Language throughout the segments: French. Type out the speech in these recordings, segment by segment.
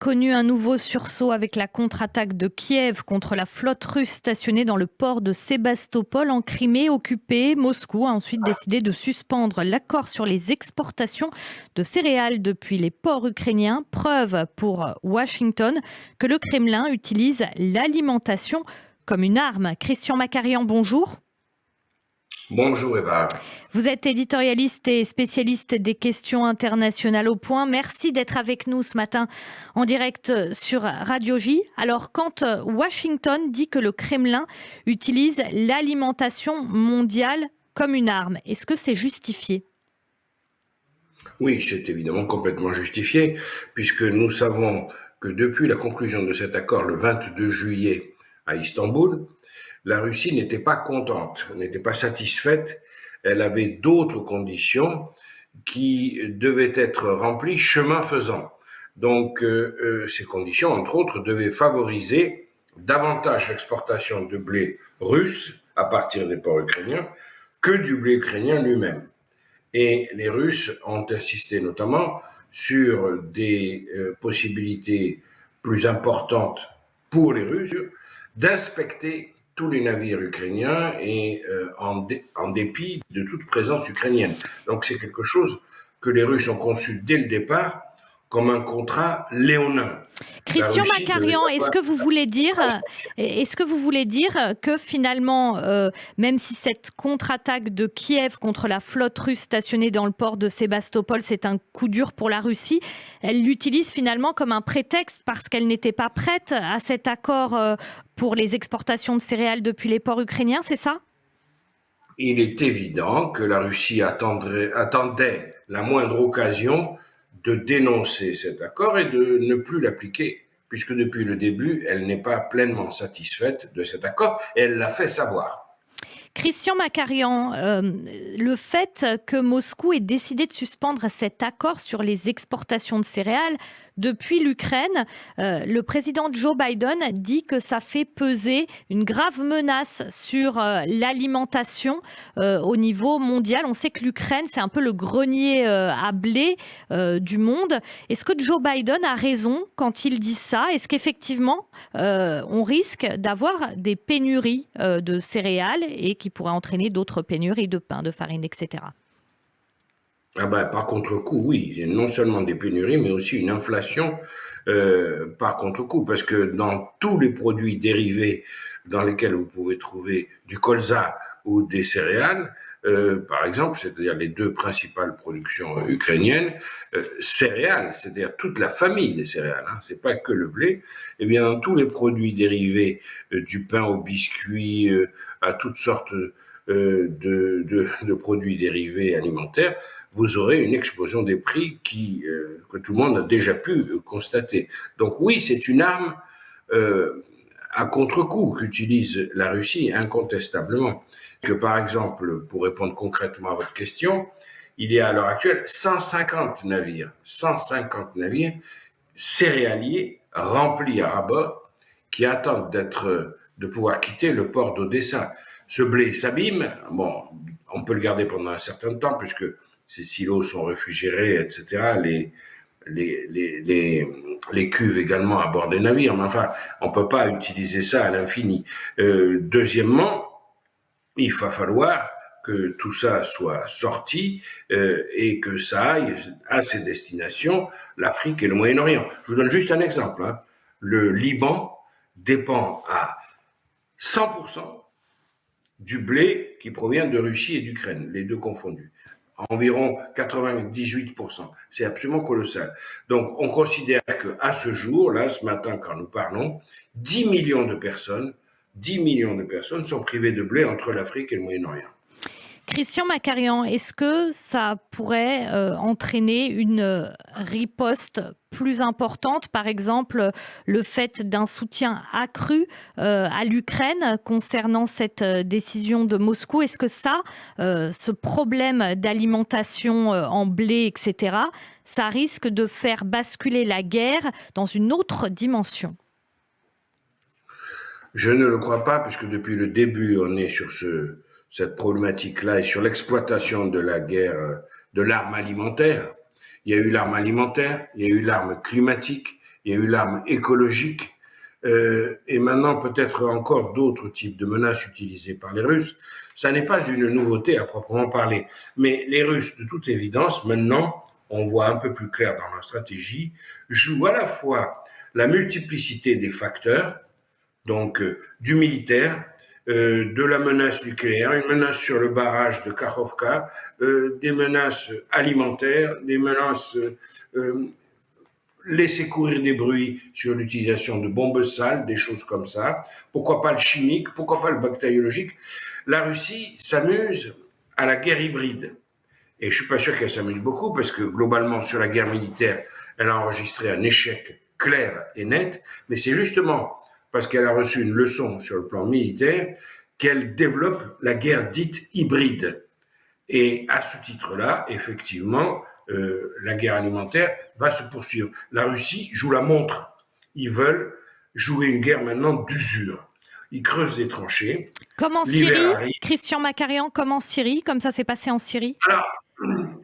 connu un nouveau sursaut avec la contre-attaque de Kiev contre la flotte russe stationnée dans le port de Sébastopol en Crimée occupée. Moscou a ensuite décidé de suspendre l'accord sur les exportations de céréales depuis les ports ukrainiens. Preuve pour Washington que le Kremlin utilise l'alimentation comme une arme. Christian Macarian, bonjour. Bonjour Eva. Vous êtes éditorialiste et spécialiste des questions internationales au point. Merci d'être avec nous ce matin en direct sur Radio J. Alors, quand Washington dit que le Kremlin utilise l'alimentation mondiale comme une arme, est-ce que c'est justifié ? Oui, c'est évidemment complètement justifié, puisque nous savons que depuis la conclusion de cet accord le 22 juillet à Istanbul, la Russie n'était pas contente, n'était pas satisfaite. Elle avait d'autres conditions qui devaient être remplies chemin faisant. Donc, ces conditions, entre autres, devaient favoriser davantage l'exportation de blé russe à partir des ports ukrainiens que du blé ukrainien lui-même. Et les Russes ont insisté notamment sur des possibilités plus importantes pour les Russes d'inspecter tous les navires ukrainiens et en dépit de toute présence ukrainienne. Donc c'est quelque chose que les Russes ont conçu dès le départ comme un contrat léonin. Christian Macarian, est-ce que vous voulez dire que finalement, même si cette contre-attaque de Kiev contre la flotte russe stationnée dans le port de Sébastopol, c'est un coup dur pour la Russie, elle l'utilise finalement comme un prétexte parce qu'elle n'était pas prête à cet accord pour les exportations de céréales depuis les ports ukrainiens, c'est ça ? Il est évident que la Russie attendait la moindre occasion de dénoncer cet accord et de ne plus l'appliquer, puisque depuis le début, elle n'est pas pleinement satisfaite de cet accord et elle l'a fait savoir. Christian Macarian, le fait que Moscou ait décidé de suspendre cet accord sur les exportations de céréales depuis l'Ukraine, le président Joe Biden dit que ça fait peser une grave menace sur l'alimentation au niveau mondial. On sait que l'Ukraine, c'est un peu le grenier à blé du monde. Est-ce que Joe Biden a raison quand il dit ça ? Est-ce qu'effectivement, on risque d'avoir des pénuries de céréales et qui pourraient entraîner d'autres pénuries de pain, de farine, etc. Par contre-coup, oui, non seulement des pénuries, mais aussi une inflation par contre-coup, parce que dans tous les produits dérivés dans lesquels vous pouvez trouver du colza ou des céréales, par exemple, c'est-à-dire les deux principales productions ukrainiennes, céréales, c'est-à-dire toute la famille des céréales, c'est pas que le blé, et bien dans tous les produits dérivés, du pain au biscuit, à toutes sortes de produits dérivés alimentaires, vous aurez une explosion des prix que tout le monde a déjà pu constater. Donc oui, c'est une arme à contre-coup qu'utilise la Russie incontestablement. Que par exemple, pour répondre concrètement à votre question, il y a à l'heure actuelle 150 navires céréaliers remplis à ras-bord qui attendent de pouvoir quitter le port d'Odessa. Ce blé s'abîme, bon, on peut le garder pendant un certain temps puisque ces silos sont réfrigérés, etc. Les cuves également à bord des navires, mais enfin, on ne peut pas utiliser ça à l'infini. Deuxièmement, il va falloir que tout ça soit sorti et que ça aille à ses destinations, l'Afrique et le Moyen-Orient. Je vous donne juste un exemple. Le Liban dépend à 100% du blé qui provient de Russie et d'Ukraine, les deux confondus. Environ 98%. C'est absolument colossal. Donc, on considère qu'à ce jour, là, ce matin, quand nous parlons, 10 millions de personnes sont privées de blé entre l'Afrique et le Moyen-Orient. Christian Macarian, est-ce que ça pourrait entraîner une riposte plus importante, par exemple le fait d'un soutien accru à l'Ukraine concernant cette décision de Moscou? Est-ce que ce problème d'alimentation en blé, etc., ça risque de faire basculer la guerre dans une autre dimension? Je ne le crois pas, puisque depuis le début, on est sur cette problématique-là et sur l'exploitation de la guerre, de l'arme alimentaire. Il y a eu l'arme alimentaire, il y a eu l'arme climatique, il y a eu l'arme écologique, et maintenant peut-être encore d'autres types de menaces utilisées par les Russes. Ça n'est pas une nouveauté à proprement parler, mais les Russes, de toute évidence, maintenant, on voit un peu plus clair dans leur stratégie, jouent à la fois la multiplicité des facteurs, donc du militaire, de la menace nucléaire, une menace sur le barrage de Kakhovka, des menaces alimentaires, des menaces laisser courir des bruits sur l'utilisation de bombes sales, des choses comme ça. Pourquoi pas le chimique, pourquoi pas le bactériologique. La Russie s'amuse à la guerre hybride. Et je ne suis pas sûr qu'elle s'amuse beaucoup parce que globalement, sur la guerre militaire, elle a enregistré un échec clair et net. Mais c'est justement parce qu'elle a reçu une leçon sur le plan militaire qu'elle développe la guerre dite hybride. Et à ce titre-là, effectivement, la guerre alimentaire va se poursuivre. La Russie joue la montre. Ils veulent jouer une guerre maintenant d'usure. Ils creusent des tranchées. Comme en Syrie, Christian Macarian, comme en Syrie, comme ça s'est passé en Syrie. Alors,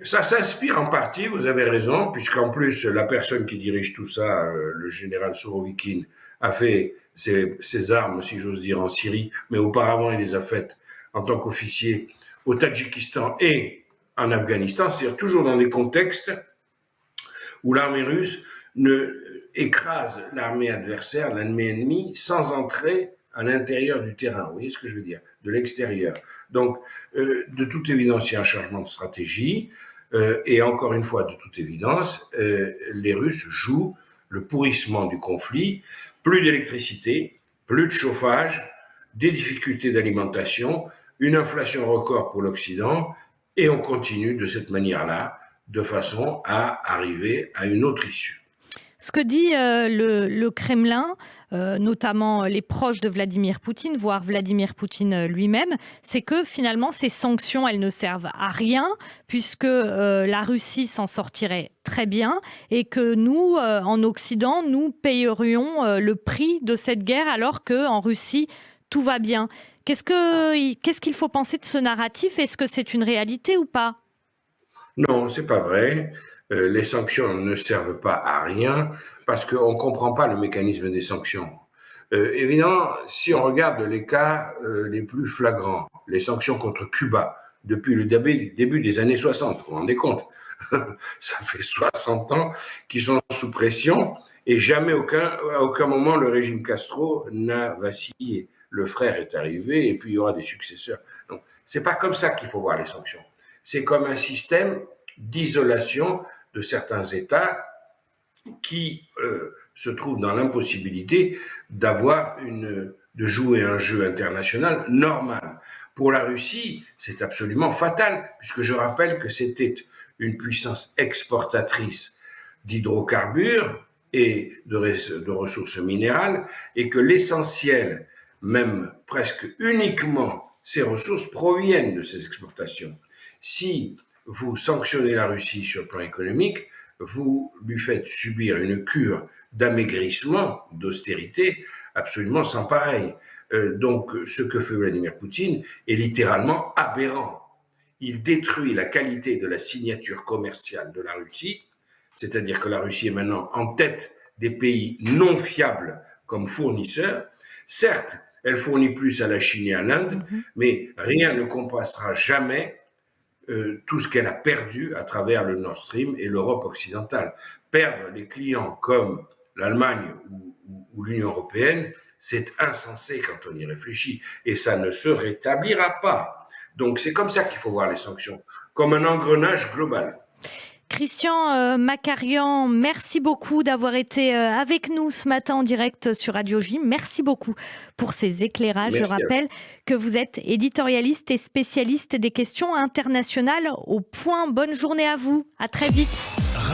ça s'inspire en partie, vous avez raison, puisqu'en plus, la personne qui dirige tout ça, le général Surovikin, a fait ses armes, si j'ose dire, en Syrie, mais auparavant, il les a faites en tant qu'officier au Tadjikistan et en Afghanistan, c'est-à-dire toujours dans des contextes où l'armée russe écrase l'armée adversaire, l'ennemi ennemi, sans entrer à l'intérieur du terrain. Vous voyez ce que je veux dire? De l'extérieur. Donc, de toute évidence, il y a un changement de stratégie. Et encore une fois, de toute évidence, les Russes jouent le pourrissement du conflit. Plus d'électricité, plus de chauffage, des difficultés d'alimentation, une inflation record pour l'Occident, et on continue de cette manière-là, de façon à arriver à une autre issue. Ce que dit le Kremlin, notamment les proches de Vladimir Poutine, voire Vladimir Poutine lui-même, c'est que finalement ces sanctions, elles ne servent à rien, puisque la Russie s'en sortirait très bien, et que nous, en Occident, nous payerions le prix de cette guerre, alors qu'en Russie, tout va bien. Qu'est-ce qu'il faut penser de ce narratif? Est-ce que c'est une réalité ou pas? Non, c'est pas vrai. Les sanctions ne servent pas à rien parce qu'on ne comprend pas le mécanisme des sanctions. Évidemment, si on regarde les cas les plus flagrants, les sanctions contre Cuba, depuis le début des années 60, vous vous rendez compte? Ça fait 60 ans qu'ils sont sous pression et jamais à aucun moment le régime Castro n'a vacillé. Le frère est arrivé et puis il y aura des successeurs. Donc, c'est pas comme ça qu'il faut voir les sanctions. C'est comme un système d'isolation de certains États qui se trouvent dans l'impossibilité de jouer un jeu international normal. Pour la Russie, c'est absolument fatal, puisque je rappelle que c'était une puissance exportatrice d'hydrocarbures et de ressources minérales, et que l'essentiel, même presque uniquement, ces ressources proviennent de ces exportations. Si vous sanctionnez la Russie sur le plan économique, vous lui faites subir une cure d'amaigrissement, d'austérité, absolument sans pareil. Donc, ce que fait Vladimir Poutine est littéralement aberrant. Il détruit la qualité de la signature commerciale de la Russie, c'est-à-dire que la Russie est maintenant en tête des pays non fiables comme fournisseurs. Certes, elle fournit plus à la Chine et à l'Inde, mais rien ne compensera jamais tout ce qu'elle a perdu à travers le Nord Stream et l'Europe occidentale. Perdre les clients comme l'Allemagne ou l'Union européenne, c'est insensé quand on y réfléchit, et ça ne se rétablira pas. Donc c'est comme ça qu'il faut voir les sanctions, comme un engrenage global. Christian Macarian, merci beaucoup d'avoir été avec nous ce matin en direct sur Radio J. Merci beaucoup pour ces éclairages. Merci. Je rappelle que vous êtes éditorialiste et spécialiste des questions internationales au Point. Bonne journée à vous. À très vite.